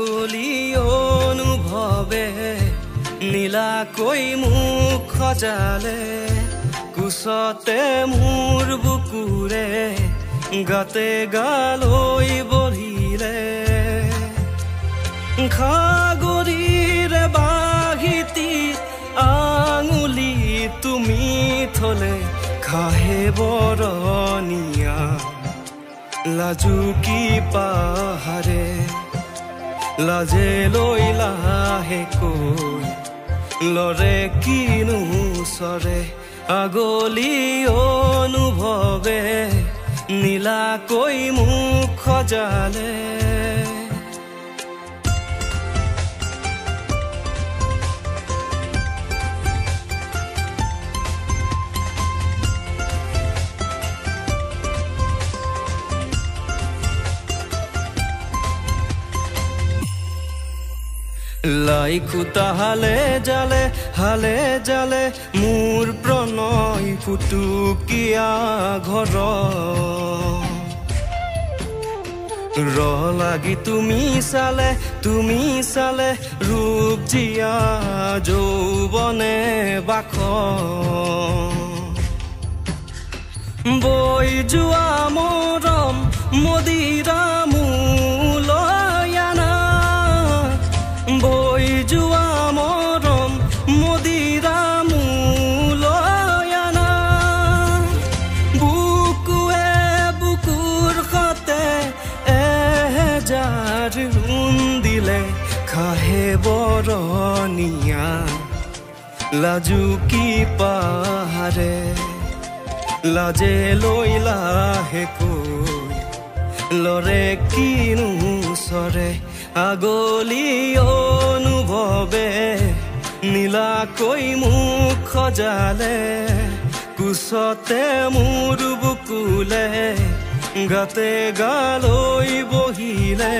আগলি অনুভৱে নীলাকৈ মুখ সজালে কুচতে মোৰ বুকুৰে গাতে গালৈ বহিলে খাগৰিৰে বাহিতি আঙুলি তুমি থলে খাহে বৰণীয়া লাজু কি পাহাৰে লাজে লৈ লাহে কৈ লৰে কিনো চৰে আগলি অনুভৱে নীলাকৈ মুখ সজালে লাই খুটা হালে জালে মোৰ প্ৰণয় ফুটুকীয়া ঘৰ লাগি তুমি চালে ৰূপ জিয়া যৌৱনে বাখ বৈ যোৱা মৰম মদিৰা মূলয়ানা বৈ যোৱা মৰম মদিৰা মূলয়ানা বুকুৱে বুকুৰ সতে এজাৰ দিলে খাহে বৰণীয়া লাজু কি পাহাৰে লাজে লৈ লাহে কৈ লৰে কিনো চৰে আগলি অনুভৱে নীলাকৈ মুখ সজালে কুচতে মোৰ বুকুলে গাতে গালৈ বহিলে